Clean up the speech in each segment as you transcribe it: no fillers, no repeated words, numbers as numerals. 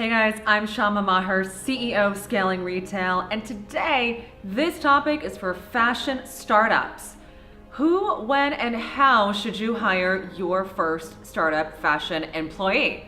Hey guys, I'm Shama Maher, CEO of Scaling Retail, and today this topic is for fashion startups. Who, when, and how should you hire your first startup fashion employee?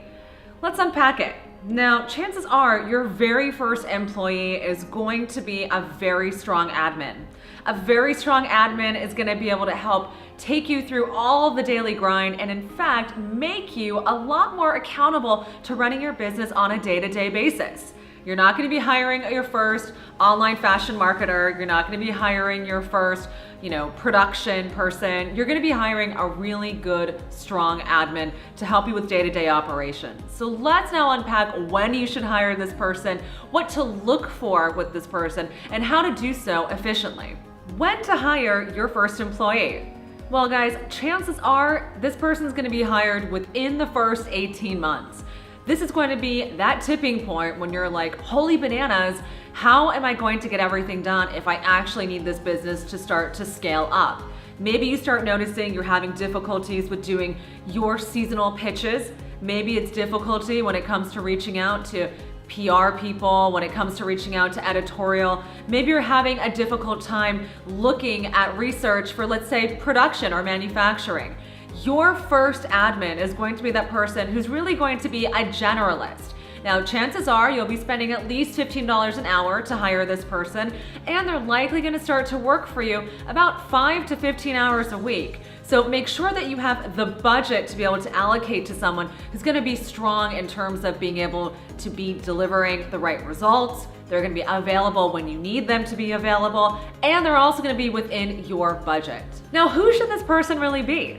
Let's unpack it. Now, chances are your very first employee is going to be a very strong admin. A very strong admin is going to be able to help take you through all the daily grind and in fact make you a lot more accountable to running your business on a day-to-day basis. You're not going to be hiring your first online fashion marketer. You're not going to be hiring your first, production person. You're going to be hiring a really good, strong admin to help you with day-to-day operations. So let's now unpack when you should hire this person, what to look for with this person, and how to do so efficiently. When to hire your first employee? Well, guys, chances are this person's going to be hired within the first 18 months. This is going to be that tipping point when you're like, holy bananas, how am I going to get everything done if I actually need this business to start to scale up? Maybe you start noticing you're having difficulties with doing your seasonal pitches. Maybe it's difficulty when it comes to reaching out to PR people, when it comes to reaching out to editorial. Maybe you're having a difficult time looking at research for, let's say, production or manufacturing. Your first admin is going to be that person who's really going to be a generalist. Now, chances are you'll be spending at least $15 an hour to hire this person, and they're likely going to start to work for you about 5 to 15 hours a week. So make sure that you have the budget to be able to allocate to someone who's going to be strong in terms of being able to be delivering the right results. They're going to be available when you need them to be available, and they're also going to be within your budget. Now, who should this person really be?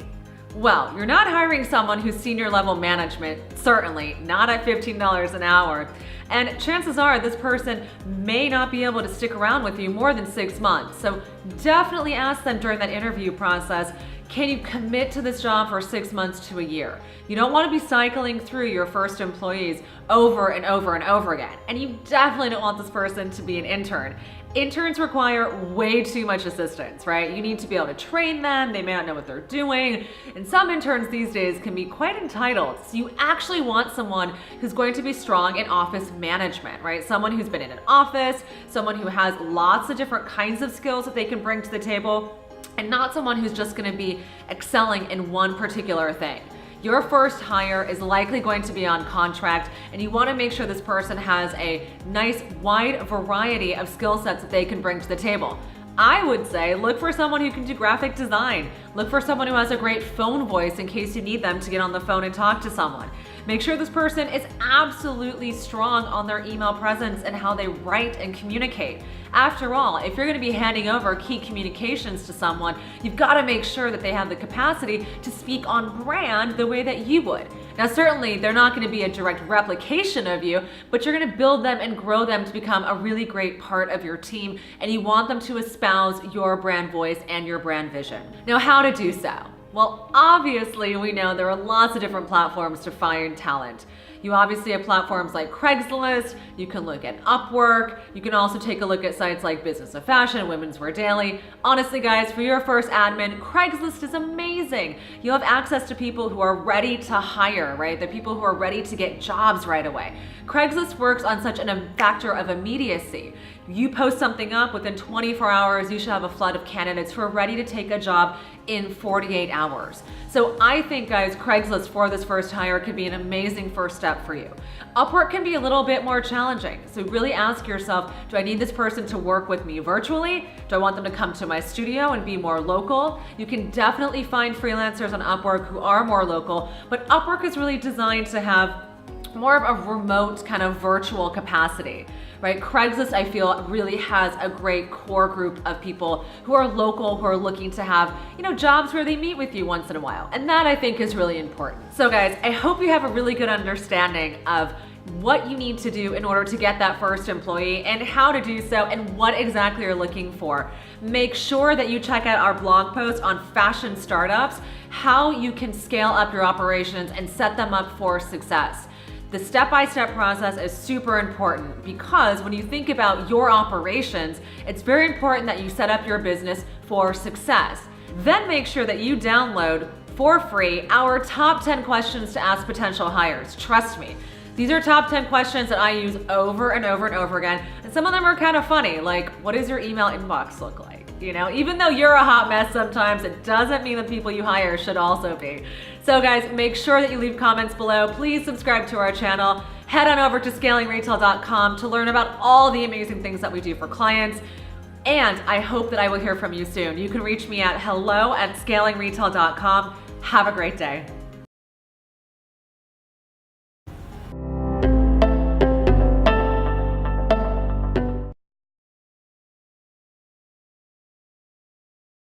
Well, you're not hiring someone who's senior level management, certainly not at $15 an hour. And chances are this person may not be able to stick around with you more than 6 months. So definitely ask them during that interview process, can you commit to this job for 6 months to a year? You don't want to be cycling through your first employees over and over and over again. And you definitely don't want this person to be an intern. Interns require way too much assistance, right? You need to be able to train them. They may not know what they're doing. And some interns these days can be quite entitled. So you actually want someone who's going to be strong in office management, right? Someone who's been in an office, someone who has lots of different kinds of skills that they can bring to the table, and not someone who's just going to be excelling in one particular thing. Your first hire is likely going to be on contract, and you want to make sure this person has a nice wide variety of skill sets that they can bring to the table. I would say look for someone who can do graphic design. Look for someone who has a great phone voice in case you need them to get on the phone and talk to someone. Make sure this person is absolutely strong on their email presence and how they write and communicate. After all, if you're going to be handing over key communications to someone, you've got to make sure that they have the capacity to speak on brand the way that you would. Now, certainly they're not going to be a direct replication of you, but you're going to build them and grow them to become a really great part of your team, and you want them to espouse your brand voice and your brand vision. Now, how to do so? Well, obviously, we know there are lots of different platforms to find talent. You obviously have platforms like CRAIGSLIST, you can look at Upwork, you can also take a look at sites like Business of Fashion, Women's Wear Daily. Honestly, guys, for your first admin, CRAIGSLIST is amazing. You have access to people who are ready to hire, right? The people who are ready to get jobs right away. CRAIGSLIST works on such a factor of immediacy. You post something up, within 24 hours, you should have a flood of candidates who are ready to take a job in 48 hours. So I think, guys, CRAIGSLIST for this first hire could be an amazing first step for you. Upwork can be a little bit more challenging. So really ask yourself, do I need this person to work with me virtually? Do I want them to come to my studio and be more local? You can definitely find freelancers on Upwork who are more local, but Upwork is really designed to have more of a remote kind of virtual capacity, right? CRAIGSLIST, I feel, really has a great core group of people who are local, who are looking to have, jobs where they meet with you once in a while. And that, I think, is really important. So guys, I hope you have a really good understanding of what you need to do in order to get that first employee and how to do so and what exactly you're looking for. Make sure that you check out our blog post on fashion startups, how you can scale up your operations and set them up for success. The step-by-step process is super important because when you think about your operations, it's very important that you set up your business for success. Then make sure that you download for free our top 10 questions to ask potential hires. Trust me, These are top 10 questions that I use over and over and over again. And some of them are kind of funny, like, what does your email inbox look like? You know, even though you're a hot mess sometimes, it doesn't mean the people you hire should also be. So guys, make sure that you leave comments below. Please subscribe to our channel. Head on over to scalingretail.com to learn about all the amazing things that we do for clients. And I hope that I will hear from you soon. You can reach me at hello@scalingretail.com. Have a great day.